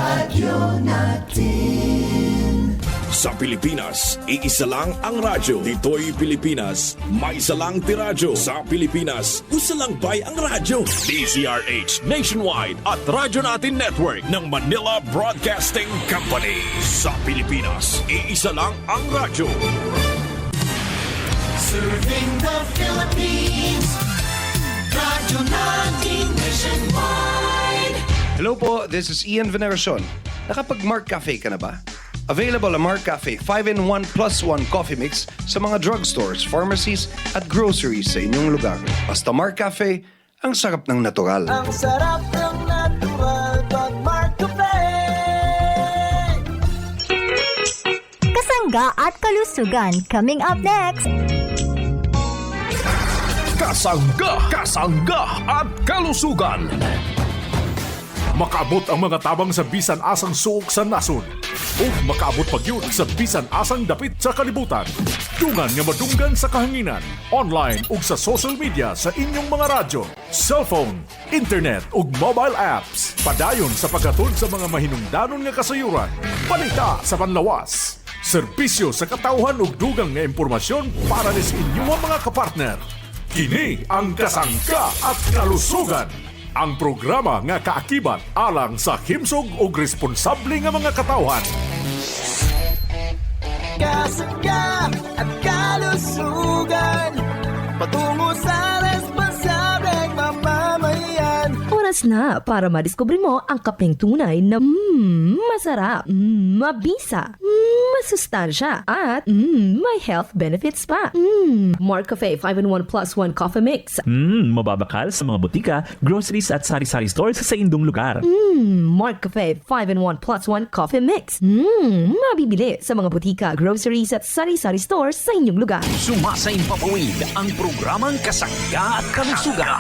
Radyo natin. Sa Pilipinas, iisa lang ang radyo. Dito'y Pilipinas, may isa lang tiradyo. Sa Pilipinas, isa lang bay ang radyo. DZRH Nationwide at Radyo Natin Network ng Manila Broadcasting Company. Sa Pilipinas, iisa lang ang radyo. Serving the Philippines. Radyo natin nationwide. Hello po, this is Ian Veneracion. Nakapag-Mark Cafe ka na ba? Available ang Mark Cafe 5-in-1 plus 1 coffee mix sa mga drugstores, pharmacies at groceries sa inyong lugar. Basta Mark Cafe, ang sarap ng natural. Ang sarap ng natural pag Mark Cafe. Kasangga at kalusugan coming up next. Kasangga at kalusugan. Makaabot ang mga tabang sa bisan asang suok sa nasod. O makaabot pag yun sa bisan asang dapit sa kalibutan. Dungan nga madunggan sa kahanginan, online ug sa social media sa inyong mga radyo, cellphone, internet ug mobile apps. Padayon sa paghatod sa mga mahinungdanon nga kasayuran. Balita sa panlawas. Serbisyo sa katauhan ug dugang nga impormasyon para sa inyong mga kapartner. Kini ang Kasangga at Kalusugan. Ang programa nga kaakibat alang sa himsog ug responsable nga mga katawhan. Kasangga at kalusugan. Patungo sa responsableng mamamayan. Oras na para madiskubre mo ang kapeng tunay na masarap, mabisa, masustansya, at may health benefits pa. Mark Cafe 5-in-1 plus 1 coffee mix. Mababakal sa mga butika, groceries at sari-sari stores sa indong lugar. Mark Cafe 5-in-1 plus 1 coffee mix. Mabibili sa mga butika, groceries at sari-sari stores sa inyong lugar. Sumasay papawid ang programang Kasangga at Kalusugan.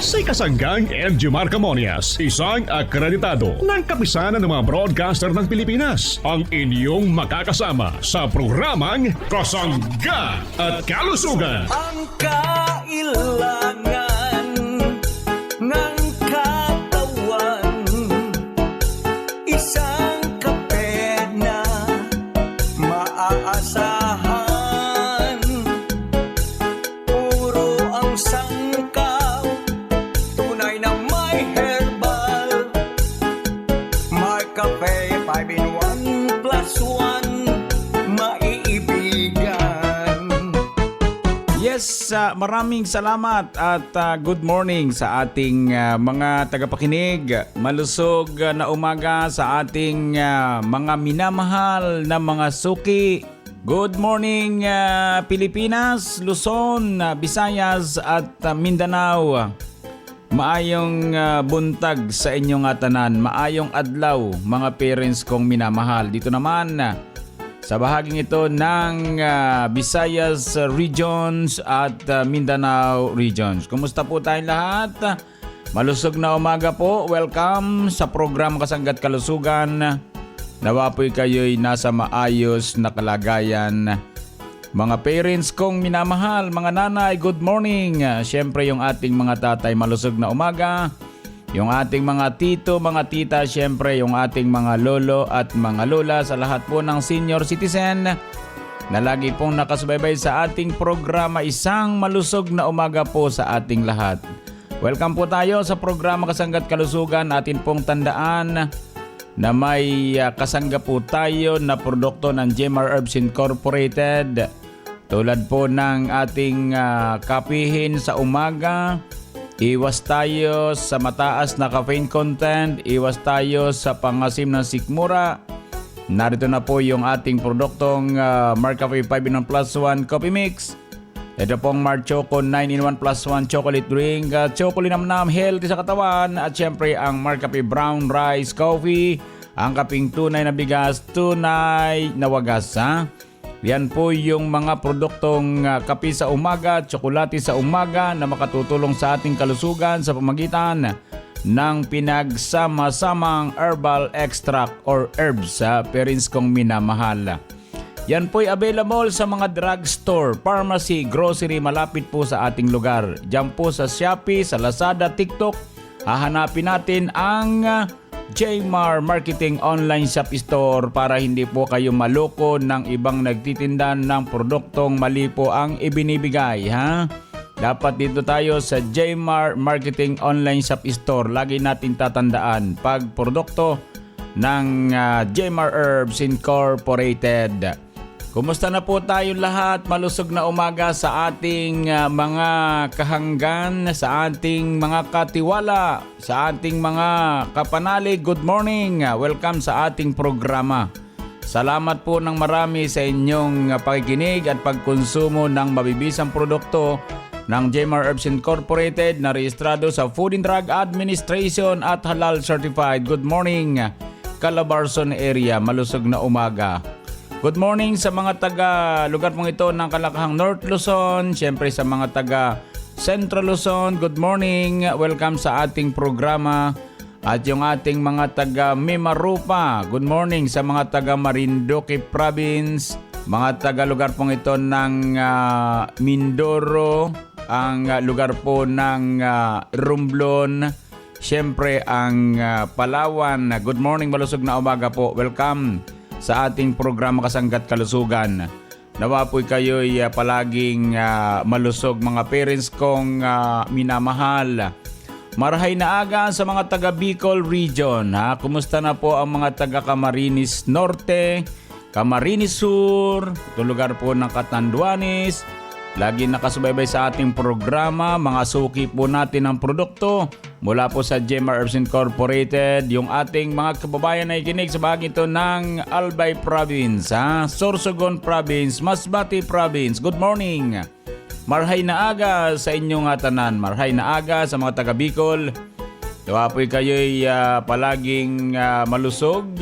Si Kasanggang MG Marcamonias, isang akreditado ng kapisanan ng mga broadcaster ng Pilipinas, ang inyong makakasama sa programang Kasangga at Kalusugan. Ang kailangan ng katawan, isang kape na maaasahan. Puro ang sangkaw, tunay na may herbal. May kape 5-in-1 plus 1, maiibigan. Yes, maraming salamat at good morning sa ating mga tagapakinig. Malusog na umaga sa ating mga minamahal na mga suki. Good morning Pilipinas, Luzon, Visayas at Mindanao. Maayong buntag sa inyong tanan. Maayong adlaw mga parents kong minamahal. Dito naman sa bahaging ito ng Visayas Regions at Mindanao Regions. Kumusta po tayong lahat? Malusog na umaga po. Welcome sa program Kasangga at Kalusugan. Nawa po'y kayo'y nasa maayos na kalagayan. Mga parents kong minamahal, mga nanay, good morning. Siyempre yung ating mga tatay, malusog na umaga. Yung ating mga tito, mga tita, siyempre yung ating mga lolo at mga lola, sa lahat po ng senior citizen na lagi pong nakasubaybay sa ating programa. Isang malusog na umaga po sa ating lahat. Welcome po tayo sa programa Kasangga at Kalusugan. Atin pong tandaan na may kasangga po tayo na produkto ng Jemar Herbs Incorporated. Tulad po ng ating kapihin sa umaga. Iwas tayo sa mataas na caffeine content. Iwas tayo sa pangasim ng sikmura. Narito na po yung ating produktong Mark Cafe 5-in-1 plus 1 coffee mix. Ito pong Mark Choco 9-in-1 plus 1 chocolate drink. Chocolate namnam, healthy sa katawan. At syempre ang Mark Cafe brown rice coffee. Ang kaping tunay na bigas, tunay na wagas. Yan po yung mga produktong kape sa umaga, tsokolate sa umaga na makatutulong sa ating kalusugan sa pamagitan ng pinagsama-samang herbal extract or herbs sa parents kong minamahal. Yan po'y available sa mga drugstore, pharmacy, grocery malapit po sa ating lugar. Diyan po sa Shopee, sa Lazada, TikTok, hahanapin natin ang Jmar Marketing Online Shop Store para hindi po kayo maloko ng ibang nagtitinda ng produktong mali po ang ibinibigay, ha? Dapat dito tayo sa Jmar Marketing Online Shop Store. Lagi natin tatandaan pag produkto ng Jmar Herbs Incorporated. Kumusta na po tayo lahat? Malusog na umaga sa ating mga kahanggan, sa ating mga katiwala, sa ating mga kapanalig. Good morning! Welcome sa ating programa. Salamat po ng marami sa inyong pakikinig at pagkonsumo ng mabibisang produkto ng Jmar Herbs Incorporated na rehistrado sa Food and Drug Administration at Halal Certified. Good morning, Calabarzon area. Malusog na umaga. Good morning sa mga taga lugar pong ito ng Kalakahang North Luzon, siyempre sa mga taga Central Luzon. Good morning, welcome sa ating programa. At yung ating mga taga Mimarupa, good morning sa mga taga Marinduque Province, mga taga lugar pong ito ng Mindoro, ang lugar po ng Romblon, siyempre ang Palawan. Good morning, malusog na umaga po. Welcome sa ating programa Kasanggat Kalusugan. Nawa po'y kayo'y palaging malusog mga parents kong minamahal. Marahay na aga sa mga taga Bicol Region. Ha? Kumusta na po ang mga taga Camarines Norte, Camarines Sur, itong lugar po ng Catanduanes. Lagi nakasubaybay sa ating programa, mga suki po natin ng produkto mula po sa Jmar Herbs Incorporated. Yung ating mga kababayan na ikinig sa bahagi ito ng Albay Province, Sorsogon Province, Masbate Province. Good morning! Marhay na aga sa inyong tanan. Marhay na aga sa mga taga Bicol. Tawa po'y kayo'y palaging malusog.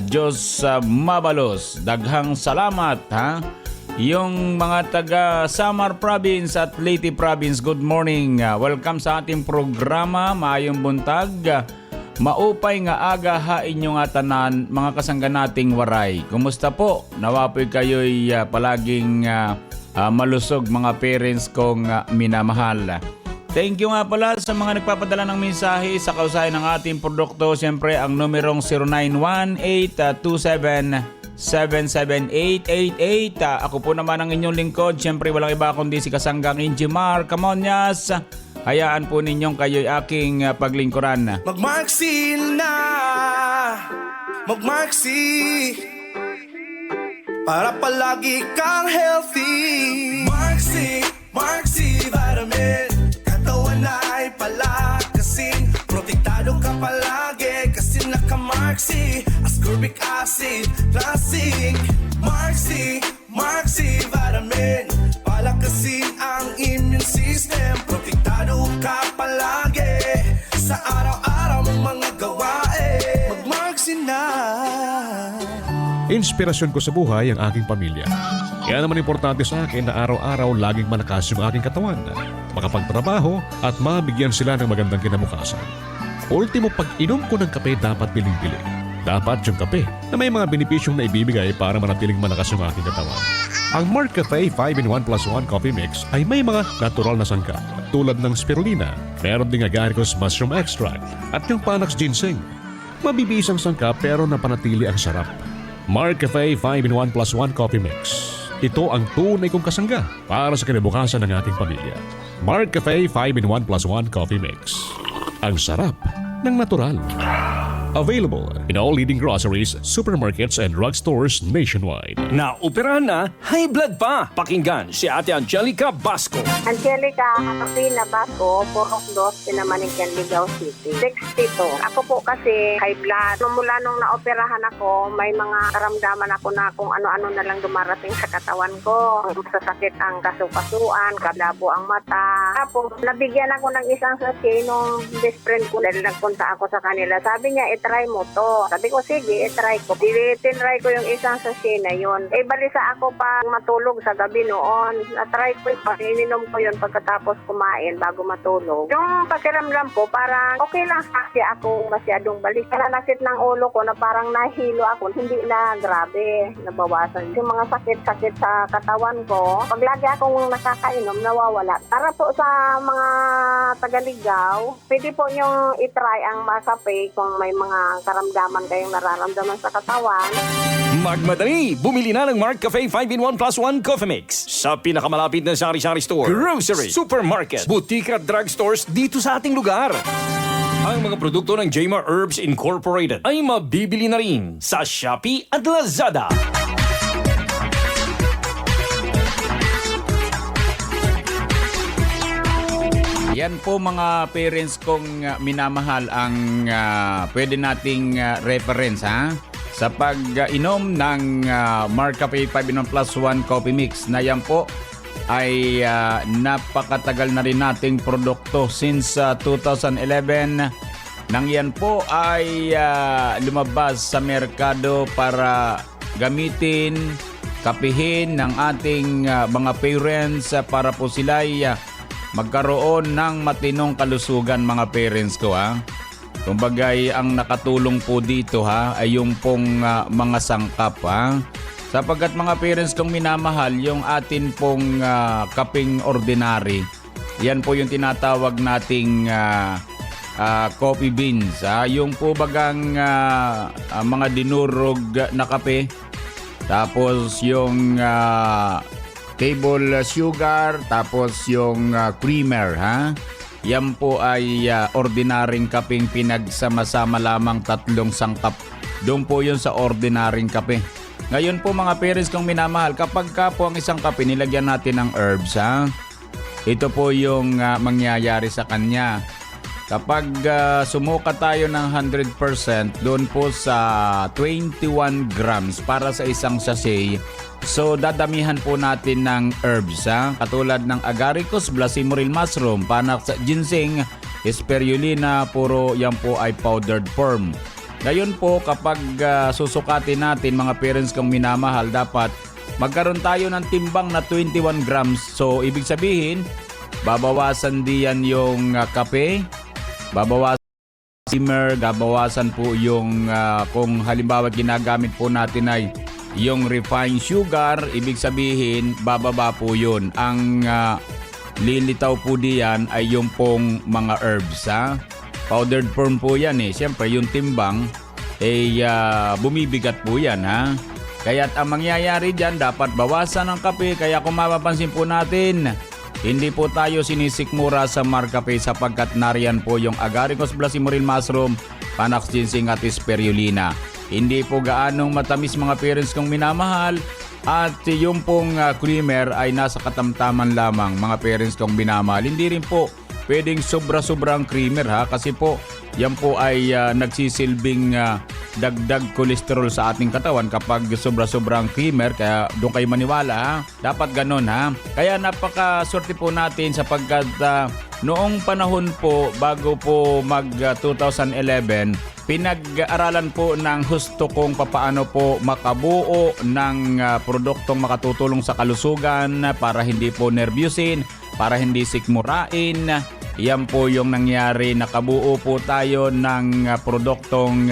Diyos mabalos. Daghang salamat, ha? Yung mga taga Samar Province at Leyte Province, good morning. Welcome sa ating programa, maayong buntag. Maupay nga aga ha inyong tanan, mga kasangga nating waray. Kumusta po? Nawapoy kayo'y palaging malusog mga parents kong minamahal. Thank you nga pala sa mga nagpapadala ng mensahe sa kausayan ng ating produkto. Siyempre ang numerong 0918-277-77888. Ako po naman ang inyong lingkod. Siyempre walang iba kundi si Kasanggang Injimar Camonias. Hayaan po ninyong kayo'y aking paglingkuran. Magmarksi na, magmarksi, para palagi kang healthy. Marksi, Marksi Vitamin, katawan ay palakasin, protektado ka palagi kasi naka-Marksi, ascorbic acid, classic. Marksi, Marksi Vitamin, palakasin ang immune system, protektado ka palagi sa araw-araw mong mga gawain. Mag-Marksi na. Inspirasyon ko sa buhay ang aking pamilya. Kaya naman importante sa akin na araw-araw laging malakas yung aking katawan, makapagtrabaho at mabigyan sila ng magandang kinabukasan. Ultimo, pag inom ko ng kape dapat biling-bili. Dapat yung kape na may mga benepisyong na ibibigay para manatiling malakas yung aking katawan. Ang Mark Cafe 5-in-1 + 1 Coffee Mix ay may mga natural na sangkap tulad ng spirulina, meron ding agaricus mushroom extract at yung panax ginseng. Mabibisang sangkap pero napanatili ang sarap. Mark Cafe 5-in-1 + 1 Coffee Mix. Ito ang tunay kong kasangga para sa kinabukasan ng ating pamilya. Mark Cafe 5-in-1 + 1 Coffee Mix. Ang sarap ng natural. Available in all leading groceries, supermarkets, and drugstores nationwide. Naoperahan na, high blood pa. Pakinggan si Ate Angelica Basco. Angelica Hakapina Basco, Porok 2, Pinamanikyan, Ligaw City. 62. Ako po kasi high blood. Mula nung naoperahan ako, may mga karamdaman ako na kung ano-ano na lang dumarating sa katawan ko. Masasakit ang kasukasuan, kalabo ang mata. Tapos, nabigyan ako ng isang sachet nung best friend ko dahil nagpunta ako sa kanila. Sabi niya, ito itry mo to. Sabi ko, sige, itry ko. Tinry ko yung isang sachet na yun. Balisa ako pa matulog sa gabi noon. Na-try ko pa, ininom ko yun pagkatapos kumain bago matulog. Yung pakiramdam ko, parang okay lang kasi ako masyadong balik. Kaya nasit ng ulo ko na parang nahilo ako. Hindi na grabe, nabawasan. Yung mga sakit-sakit sa katawan ko, pag lagi akong nakakainom, nawawala. Para po sa mga tagaligaw, pwede po niyong itry ang Marcafe kung may mga karamdaman kayong nararamdaman sa katawan. Magmadali! Bumili na ng Mark Cafe 5-in-1 plus 1 Coffee Mix sa pinakamalapit na sari-sari store, grocery, supermarket, butika at drugstores dito sa ating lugar. Ang mga produkto ng Jmar Herbs Incorporated ay mabibili na rin sa Shopee at Lazada. Yan po mga parents kong minamahal ang pwede nating reference sa pag-inom ng Marcafe 5-in-1 plus 1 Coffee Mix na yan po ay napakatagal na rin nating produkto since 2011 nang yan po ay lumabas sa merkado para gamitin, kapihin ng ating mga parents para po sila ay magkaroon ng matinong kalusugan mga parents ko Kumbagay ang nakatulong po dito ay yung pong mga sangkap Sapagkat mga parents kong minamahal, yung atin pong kaping ordinary, yan po yung tinatawag nating coffee beans. Yung po bagang mga dinurog na kape, tapos yung table sugar, tapos yung creamer. Yan po ay ordinaryong kapeng pinagsama-sama lamang 3 sangkap. Doon po yun sa ordinaryong kape. Ngayon po mga parents kong minamahal, kapag ka po ang isang kape nilagyan natin ng herbs, ito po yung mangyayari sa kanya. Kapag sumuka tayo ng 100%, doon po sa 21 grams para sa isang sachet, so dadamihan po natin ng herbs, katulad ng agaricus, blasimoril mushroom, panak sa ginseng, spirulina, puro yan po ay powdered form. Ngayon po kapag susukatin natin mga parents kong minamahal, dapat magkaroon tayo ng timbang na 21 grams. So ibig sabihin, babawasan diyan yung kape, babawasan steamer, babawasan po yung kung halimbawa ginagamit po natin ay yung refined sugar, ibig sabihin bababa po yun. Ang lilitaw po diyan ay yung pong mga herbs. Powdered form po yan Siyempre yung timbang bumibigat po yan Kaya't ang mangyayari dyan, dapat bawasan ang kape. Kaya kung mapapansin po natin, hindi po tayo sinisikmura sa Marcafe sapagkat nariyan po yung agaricus, blasimoril mushroom, panax ginseng at spirulina. Hindi po gaanong matamis mga parents kong minamahal. At yung pong creamer ay nasa katamtaman lamang mga parents kong minamahal. Hindi rin po pwedeng sobra-sobrang creamer kasi po yan po ay nagsisilbing dagdag kolesterol sa ating katawan kapag sobra-sobrang creamer. Kaya doon kayo maniwala dapat ganun Kaya napakaswerte po natin sapagkat noong panahon po bago po mag 2011, pinag-aralan po ng husto kung papaano po makabuo ng produktong makatutulong sa kalusugan para hindi po nervyusin, para hindi sikmurain. Yan po yung nangyari. Nakabuo po tayo ng produktong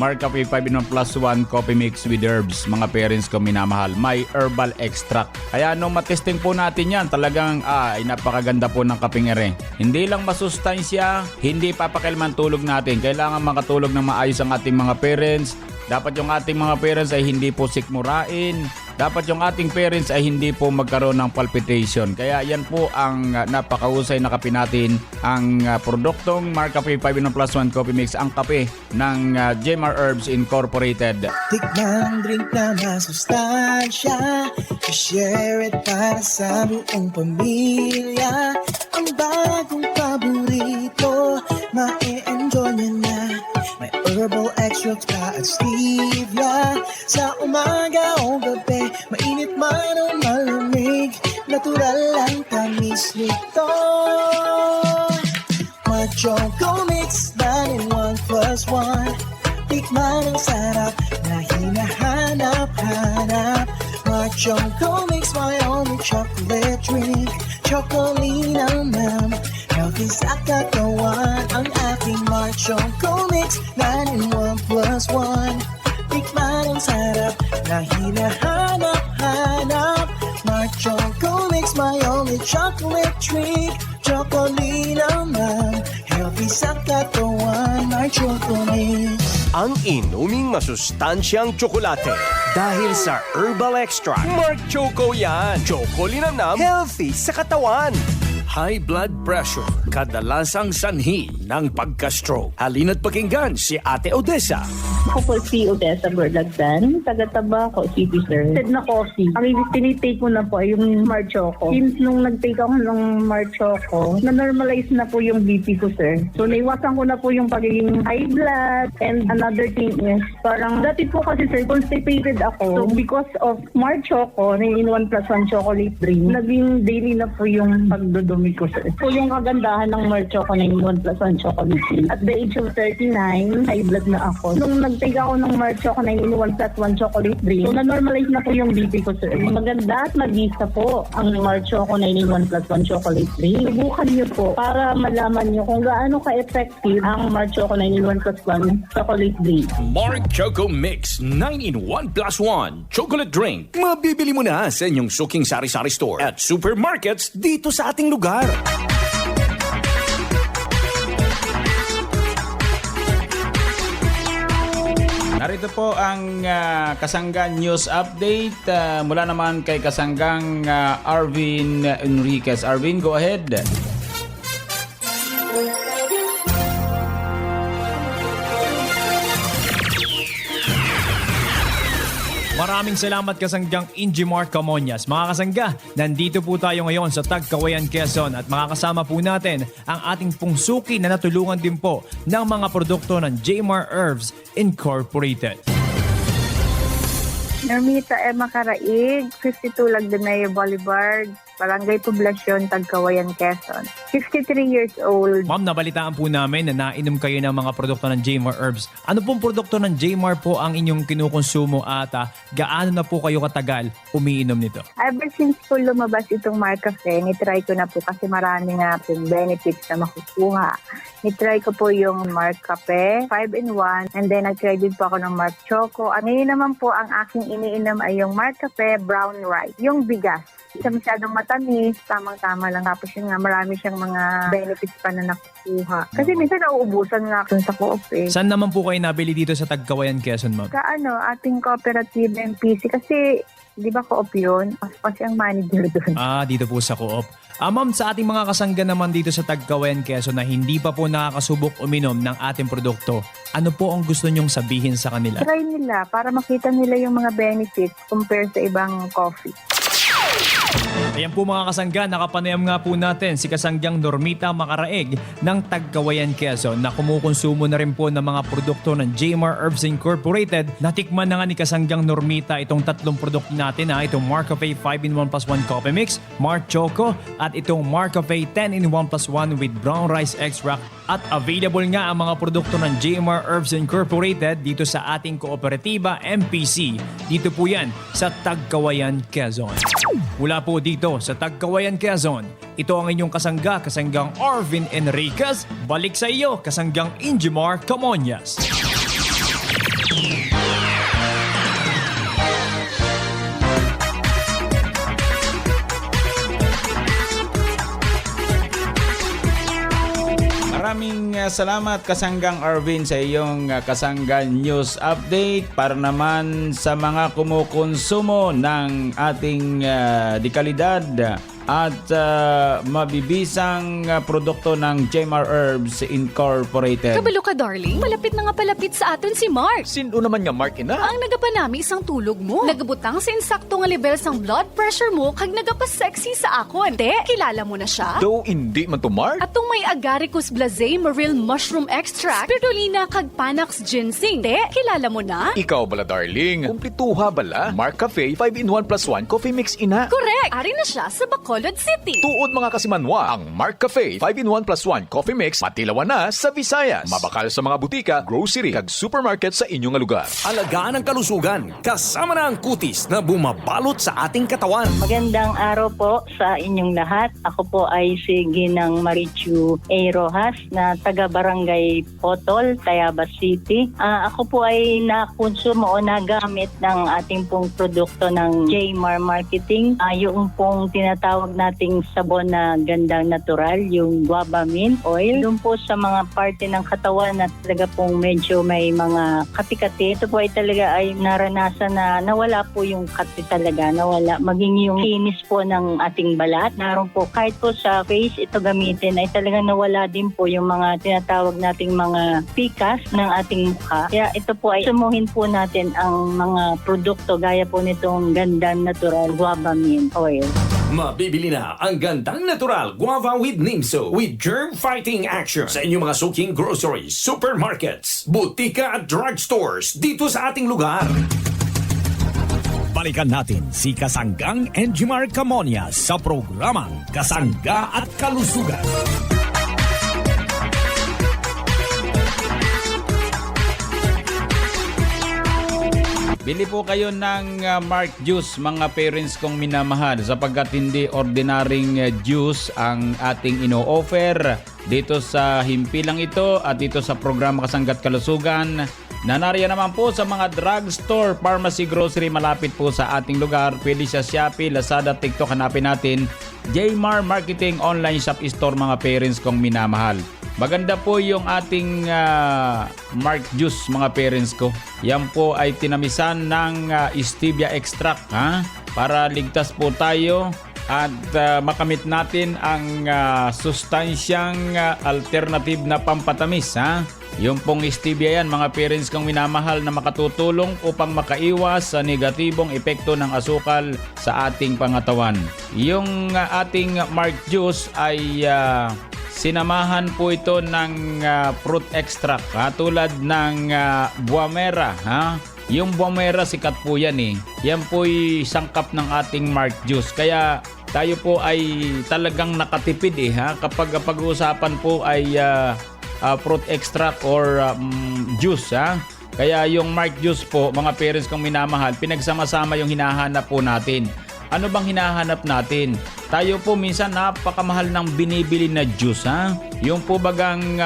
Marcafe 5-in-1 plus 1 Coffee Mix with Herbs. Mga parents ko minamahal, may herbal extract. Kaya nung matesting po natin yan, talagang ay napakaganda po ng kaping ere. Hindi lang masustansya, hindi papakailaman tulog natin. Kailangan makatulog ng maayos ang ating mga parents. Dapat yung ating mga parents ay hindi po sikmurain. Dapat yung ating parents ay hindi po magkaroon ng palpitation. Kaya yan po ang napakahusay na kape natin. Ang produktong Marcafe 5-in-1 plus 1 Coffee Mix, ang kape ng Jmar Herbs Incorporated. Tikman drink na masustansya, i-share it para sa buong pamilya. Ang bagong paborito, ma-enjoy niya na. May herbal extract pa at stevia. Sa umaga o gabi, mainit man o malamig, natural lang tamis nito. Choco Mix 9-in-1 plus 1. Tikman ang sarap na hinahanap-hanap. Mark Choco makes my only chocolate drink. Chocolina ma'am, healthy sa katawan. Ang aking Mark Choco mix, 9-in-1 plus 1. Tikman ang sarap na hinahanap-hanap. Mark Choco makes my only chocolate drink. Chocolina ma'am, healthy sa katawan. Mark Choco mix. Ang inuming masustansyang tsokolate dahil sa herbal extract. Mark Choco yan. Chocolinanam, healthy sa katawan. High blood pressure, kadalasang sanhi ng pagka-stroke. Halina't pakinggan si Ate Odessa. Ako po si Odessa Borlagdan, taga-Tabaco City, sir. Said na coffee. Ang tinitake ko na po ay yung Mark Choco. Since nung nag-take ako ng Mark Choco, na-normalize na po yung BP ko, sir. So, naiwasan ko na po yung pagiging high blood. And another thing is, parang dati po kasi, sir, constipated ako. So, because of Mark Choco, 9-in-1 plus 1 chocolate drink, naging daily na po yung pagdodumi ko, sir. So, yung kagandahan ng Mark Choco, 9-in-1 plus 1 chocolate drink. At the age of 39, high blood na ako. Nung nag-take ako ng Mark Choco 9-in-1 plus 1 chocolate drink, so na-normalize na po yung BP ko, sir. Maganda at mag-isa po ang Mark Choco 9-in-1 plus 1 chocolate drink. Subukan niyo po para malaman niyo kung gaano ka-effective ang Mark Choco 9-in-1 plus 1 chocolate drink. Mark Choco Mix 9-in-1 plus 1 chocolate drink. Mabibili mo na sa inyong suking sari-sari store at supermarkets dito sa ating lugar. Narito po ang Kasanggan News Update mula naman kay Kasanggang Arvin Enriquez. Arvin, go ahead. Maraming salamat Kasanggang Injimar Camonias. Mga kasangga, nandito po tayo ngayon sa Tagkawayan, Quezon at makakasama po natin ang ating pungsuki na natulungan din po ng mga produkto ng Jmar Herbs Incorporated. Normita Emma Caraig, 52 Lagdanay Boulevard, Barangay Poblacion, Tagkawayan, Quezon. 53 years old. Ma'am, nabalitaan po namin na nainom kayo ng mga produkto ng Jmar Herbs. Ano pong produkto ng Jmar po ang inyong kinukonsumo at gaano na po kayo katagal umiinom nito? Ever since po lumabas itong Mark Cafe, nitry ko na po kasi marami nga pong benefits na makukuha. Nitry ko po yung Mark Cafe, 5-in-1, and then nag-try din po ako ng Mark Choco. At ngayon naman po ang aking iniinom ay yung Mark Cafe Brown Rice, yung bigas. Isa masyadong matamis, tamang-tama lang. Tapos yun nga, marami siyang mga benefits pa na nakukuha. Kasi minsan nauubusan nga ako sa co-op eh. Saan naman po kayo nabili dito sa Tagkawayan, Quezon, ma'am? Sa ating cooperative MPC kasi di ba co-op yun? Kasi ang manager doon. Dito po sa co-op. Ma'am, sa ating mga kasangga naman dito sa Tagkawayan, Quezon na hindi pa po nakakasubok uminom ng ating produkto, ano po ang gusto nyong sabihin sa kanila? Try nila para makita nila yung mga benefits compare sa ibang coffee. Ayan po mga kasangga, nakapanayam nga po natin si Kasanggang Normita Macaraig ng Tagkawayan, Quezon na kumukonsumo na rin po ng mga produkto ng Jmar Herbs Incorporated. Natikman na nga ni Kasanggang Normita itong tatlong produkto natin itong Mark Cafe 5-in-1 plus 1 coffee mix, Mark Choco at itong Mark Cafe 10-in-1 plus 1 with brown rice extract. At available nga ang mga produkto ng Jmar Herbs Incorporated dito sa ating kooperatiba MPC. Dito po yan sa Tagkawayan, Quezon. Mula po dito sa Tagkawayan, Quezon, ito ang inyong kasangga, Kasanggang Arvin Enriquez. Balik sa iyo, Kasanggang Injimar Camonias. Maraming salamat Kasanggang Arvin sa iyong Kasanggan News Update para naman sa mga kumukonsumo ng ating dekalidad at mabibisang produkto ng Jmar Herbs Incorporated. Kabalo ka, darling. Malapit na nga palapit sa aton si Mark. Sino naman nga Mark ina? Ang nagapanami isang tulog mo. Nagabutang sa insakto nga level sang blood pressure mo kag nagapasexy sa akon. Te, kilala mo na siya? Though hindi man to Mark. Atong may Agaricus blazei maril mushroom extract, spirulina kag Panax ginseng. Te, kilala mo na? Ikaw bala darling. Kumplituha bala. Mark Cafe 5-in-1 plus 1 coffee mix ina. Correct! Ari na siya sa bako Bacolod City. Tuod mga kasimanwa, ang Mark Cafe 5-in-1 plus 1 coffee mix matilawan na sa Visayas. Mabakal sa mga butika, grocery, kag supermarket sa inyong lugar. Alagaan ang kalusugan, kasama na ang kutis na bumabalot sa ating katawan. Magandang araw po sa inyong lahat. Ako po ay si Ginang Marichu A. Rojas na taga-barangay Potol, Tayabas City. Ako po ay nakonsumo o nagamit ng ating pong produkto ng Jmar Marketing. Yung pong tinatawag nating sabon na gandang natural, yung guava mint oil. Doon po sa mga parte ng katawan na talaga pong medyo may mga kati-kati. Ito po ay talaga ay naranasan na nawala po yung kati talaga, nawala. Maging yung kinis po ng ating balat. Naroon po kahit po sa face ito gamitin ay talagang nawala din po yung mga tinatawag nating mga pikas ng ating mukha. Kaya ito po ay sumuhin po natin ang mga produkto gaya po nitong gandang natural guava mint oil. Mabibili na ang gandang natural guava with Nimso with germ-fighting action sa inyong mga suking groceries, supermarkets, butika at drugstores dito sa ating lugar. Balikan natin si Kasanggang Enjimar Camonia sa programang Kasangga at Kalusugan. Bili po kayo ng Mark Juice, mga parents kong minamahal, sapagkat hindi ordinaryong juice ang ating ino-offer dito sa himpilang ito at dito sa programa Kasangga't Kalusugan. Nanariyan naman po sa mga drugstore, pharmacy, grocery malapit po sa ating lugar. Pwede sa Shopee, Lazada, TikTok, hanapin natin. Jmar Marketing Online Shop Store, mga parents kong minamahal. Maganda po yung ating Mark Juice, mga parents ko. Yan po ay tinamisan ng stevia extract, para ligtas po tayo at makamit natin ang sustansyang alternative na pampatamis. Yung pong stevia yan, mga parents kong minamahal, na makatutulong upang makaiwas sa negatibong epekto ng asukal sa ating pangatawan. Yung ating Mark Juice ay sinamahan po ito ng fruit extract, tulad ng buwamera. Yung buwamera, sikat po yan eh. Yan po'y sangkap ng ating Mark Juice. Kaya tayo po ay talagang nakatipid kapag pag-uusapan po ay fruit extract or juice. Kaya yung Mark Juice po, mga parents kong minamahal, pinagsama-sama yung hinahanap po natin. Ano bang hinahanap natin? Tayo po minsan napakamahal ng binibili na juice. Yung po bagang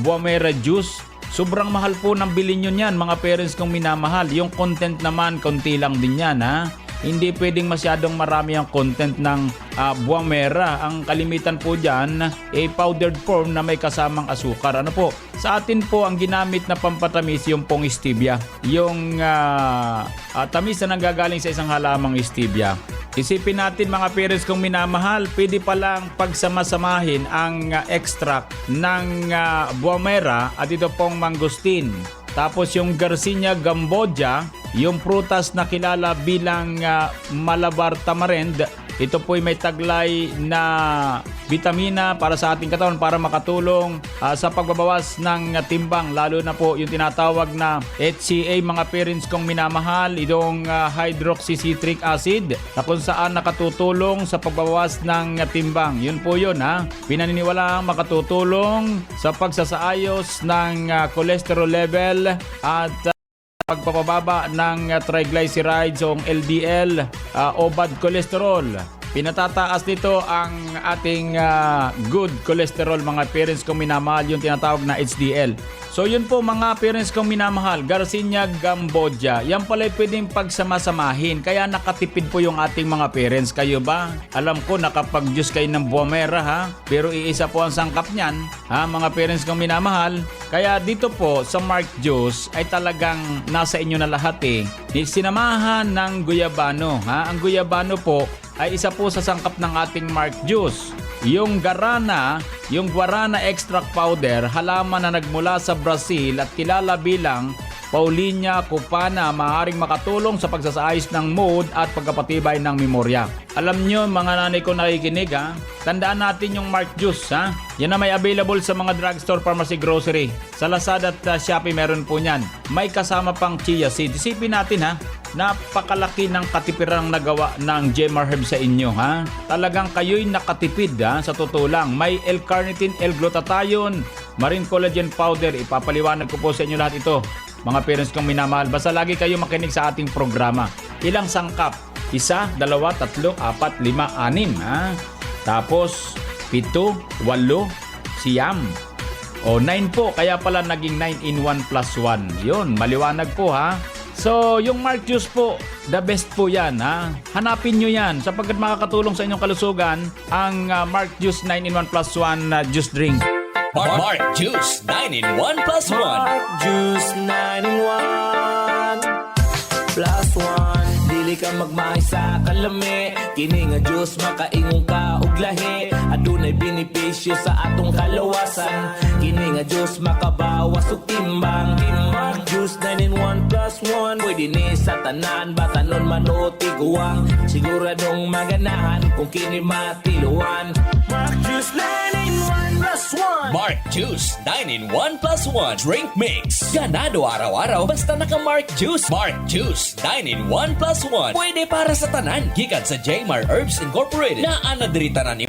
buwamera juice, sobrang mahal po ng bilhin nyo yan, mga parents kong minamahal. Yung content naman, konti lang din yan. Hindi pwedeng masyadong marami ang content ng buwamera. Ang kalimitan po dyan ay powdered form na may kasamang asukar. Ano po? Sa atin po ang ginamit na pampatamis yung pong stevia. Yung tamis na nanggagaling sa isang halamang stevia. Isipin natin, mga parents kong minamahal, pwede palang pagsamasamahin ang extract ng buwamera at ito pong mangosteen. Tapos yung Garcinia Gamboja, yung prutas na kilala bilang Malabar Tamarind, ito po'y may taglay na vitamina para sa ating katawan para makatulong sa pagbabawas ng timbang, lalo na po yung tinatawag na HCA, mga parents kong minamahal, itong hydroxycitric acid na kung saan nakatutulong sa pagbabawas ng timbang. Yun po yun pinaniniwalaang makatutulong sa pagsasaayos ng cholesterol level at pagpapababa ng triglycerides o LDL o bad cholesterol. Pinatataas nito ang ating good cholesterol, mga parents kong minamahal, yung tinatawag na HDL. So yun po, mga parents kong minamahal, Garcinia Gamboja, yan pala pwedeng pagsamasamahin. Kaya nakatipid po yung ating mga parents. Kayo ba? Alam ko nakapag-juice kayo ng buwamera pero iisa po ang sangkap niyan, mga parents kong minamahal. Kaya dito po sa Mark Juice ay talagang nasa inyo na lahat Sinamahan ng guyabano. Ang guyabano po ay isa po sa sangkap ng ating Mark Juice. Yung guarana extract powder, halaman na nagmula sa Brazil at kilala bilang Paulinia Cupana, maaaring makatulong sa pagsasaayos ng mood at pagkapatibay ng memorya. Alam nyo mga nanay ko nakikinig ha, tandaan natin yung Mark Juice ha. Yan na may available sa mga drugstore, pharmacy, grocery. Sa Lazada at Shopee meron po niyan. May kasama pang chia seed. Isipin natin ha, napakalaki ng katipirang nagawa ng Jemar Herb sa inyo ha. Talagang kayo'y nakatipid ha, sa totoo lang. May L-carnitine, L-glutathione, marine collagen powder. Ipapaliwanag ko po sa inyo lahat ito. Mga parents kong minamahal, basta lagi kayo makinig sa ating programa. Ilang sangkap? 1, 2, 3, 4, 5, 6 ha. Tapos 7, 8, siyam. O 9 po, kaya pala naging 9 in 1 plus 1. Yun, maliwanag po ha. So, yung Mark Juice po, the best po yan ha. Hanapin nyo yan sapagkat makakatulong sa inyong kalusugan ang Mark Juice 9 in 1 plus 1 juice drink. Mark Juice 9 in 1 plus 1. Mark Juice 9 in 1 plus 1. Dili ka magmay sa kalami, kini nga juice makaingon ka og lahi. Adunay benepisyo sa atong kalawasan, kini nga juice makabawas og timbang. Mark Juice 9 in 1 plus 1, pwede ni sa tanan, batanon man o tiguang. Siguradong maganahan kung kini matiluan. Mark Juice 9 in 1 plus 1. Mark Juice 9 in 1 plus 1 drink mix. Ganado araw-araw basta naka Mark Juice. Mark Juice 9 in 1 plus 1. Pwede para sa tanan. Gikan sa Jmar Herbs Incorporated na anadirita na ni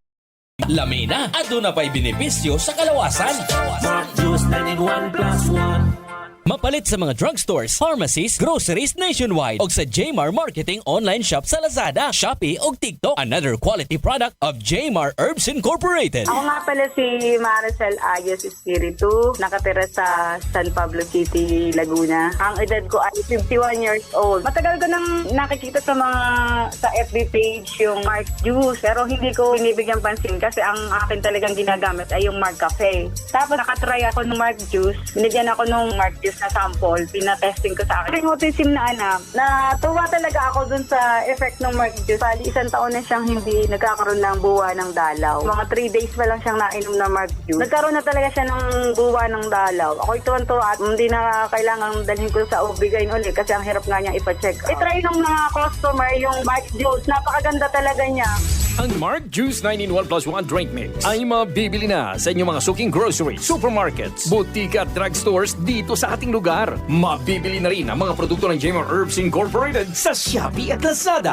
Lamina. Aduna pa'y benepisyo sa kalawasan. Mark Juice 9 in 1 plus 1. Mapalit sa mga drugstores, pharmacies, groceries nationwide o sa Jmar Marketing online shop sa Lazada, Shopee o TikTok. Another quality product of Jmar Herbs Incorporated. Ako nga pala si Maricel Ayos Espiritu, nakatira sa San Pablo City, Laguna. Ang edad ko ay 51 years old. Matagal ko nang nakikita sa FB page yung Mark Juice, pero hindi ko binibigyan pansin kasi ang akin talagang ginagamit ay yung Mark Cafe. Tapos nakatry ako ng Mark Juice, binigyan ako ng Mark Juice na sample, pinatesting ko sa akin. Yung autism na anak, natuwa talaga ako dun sa effect ng Mark Juice. Bali, 1 taon na siyang hindi nagkakaroon ng buwa ng dalaw. Mga 3 days pa lang siyang nainom ng Mark Juice. Nagkaroon na talaga siya ng buwa ng dalaw. Ako'y tuwan-tuwa at hindi na kailangang dalhin ko sa OB-GYN ulit kasi ang hirap nga niyang ipacheck. I-try ng mga customer yung Mark Juice. Napakaganda talaga niya. Ang Mark Juice 9 in 1 plus 1 drink mix ay mabibili na sa inyong mga suking groceries, supermarkets, butika at drugstores dito sa ating lugar. Mabibili na rin ang mga produkto ng Jmar Herbs Incorporated sa Shopee at Lazada.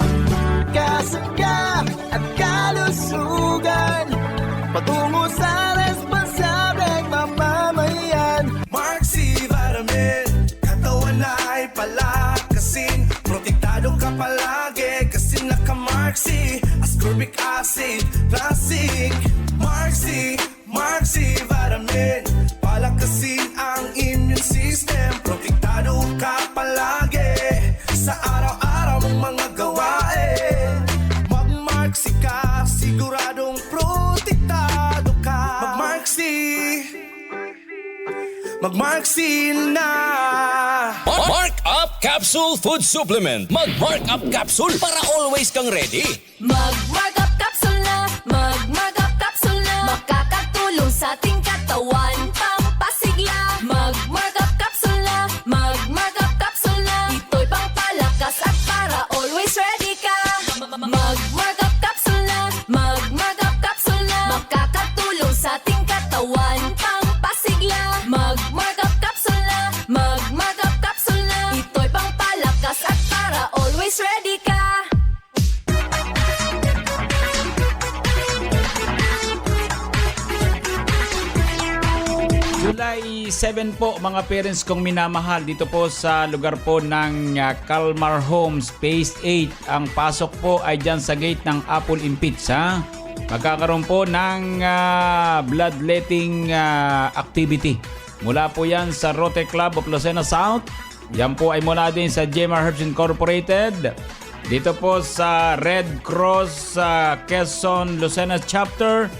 Kasangga at kalusugan, patungo sa responsableng mamamayan. Mark C. Vitamin, katawan ay palakasin, protektado ka palagi kasi naka-Mark C. Ascorbic acid, classic. Mark C. Vitamin, palakasin ang immune system, protektado ka palagi sa araw-araw mong mga gawain. Mag-Mark C ka, siguradong protektado ka. Mag-Mark C na. Mark Up Capsule Food Supplement. Mag-Mark Up Capsule para always kang ready. Mag-Mark Up Capsule na, Mag-Mark Up Capsule na, makakatulong sa ating katawan, pampasigla. Mag-Mark Up Capsule na, Mag-Mark Up Capsule na, ito'y pangpalakas at para always ready ka. Mag-Mark Up Capsule na, Mag-Mark Up Capsule na, makakatulong sa ating katawan, pampasigla. Mag-Mark Up Capsule na, Mag-Mark Up Capsule na, ito'y pangpalakas at para always ready ka. July 7 po mga parents kong minamahal dito po sa lugar po ng Kalmar Homes Phase 8. Ang pasok po ay dyan sa gate ng Apple Impits ha. Magkakaroon po ng bloodletting activity. Mula po yan sa Rotary Club of Lucena South. Yan po ay mula din sa Jmar Herbs Incorporated. Dito po sa Red Cross Quezon Lucena Chapter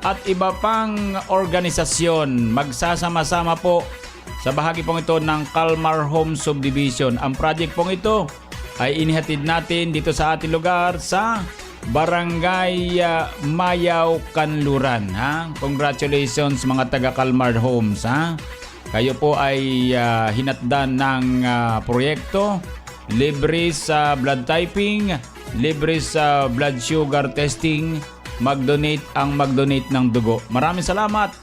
at iba pang organisasyon. Magsasama-sama po sa bahagi pong ito ng Kalmar Home Subdivision. Ang project pong ito ay inihatid natin dito sa ating lugar sa Barangay Mayaw, Kanluran. Ha? Congratulations mga taga Kalmar Homes. Ha? kayo po ay hinatdan ng proyekto, libre sa blood typing, libre sa blood sugar testing, mag-donate ng dugo. Maraming salamat.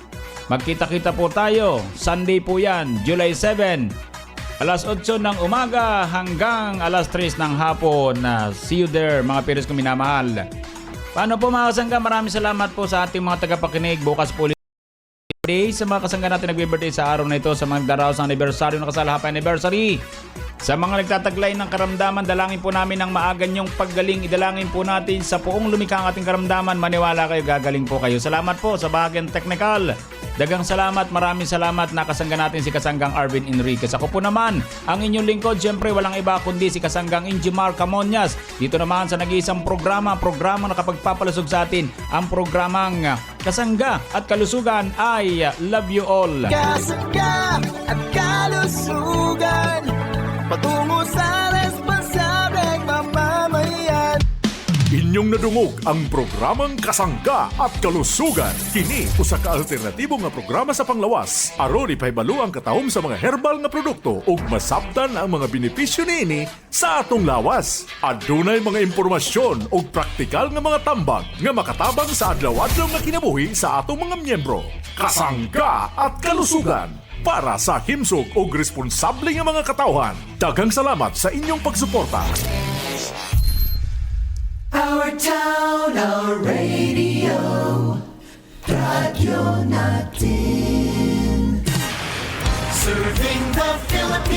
Magkita-kita po tayo. Sunday po yan, July 7. Alas 8 ng umaga hanggang alas 3 ng hapon. See you there, mga piris ko minamahal. Paano po mga kasangga? Maraming salamat po sa ating mga tagapakinig. Bukas po ulit sa mga kasangga natin nagbe-birthday sa araw na ito, sa mga daraos ng anibersaryo, nakasal happy anniversary. Sa mga nagtataglay ng karamdaman, dalangin po namin ang maaga niyong paggaling. Idalangin po natin sa poong lumikha ang ating karamdaman. Maniwala kayo, gagaling po kayo. Salamat po sa bahagyang technical. Dagang salamat, maraming salamat. Nakasangga natin si Kasanggang Arvin Enriquez. Ako po naman, ang inyong lingkod, siyempre walang iba kundi si Kasanggang Injimar Camonias. Dito naman sa nag-iisang programa na kapagpapalusog sa atin, ang programang Kasangga at Kalusugan ay Love You All. Kasangga at kalusugan, patungo sa responsableng mamamayan. Inyong nadungog ang programang Kasangga at Kalusugan. Kini usa ka alternatibo nga programa sa panglawas. Aron ipahibalo ang katahom sa mga herbal nga produkto ug masabtan ang mga benepisyo niini sa atong lawas. Adunay mga impormasyon ug praktikal nga mga tambag nga makatabang sa adlaw-adlaw nga kinabuhi sa atong mga miyembro. Kasangga at Kalusugan, para sa himsog o responsable nga mga katauhan. Daghang salamat sa inyong pagsuporta. Our town, our radio, radyo natin. Serving the Philippines.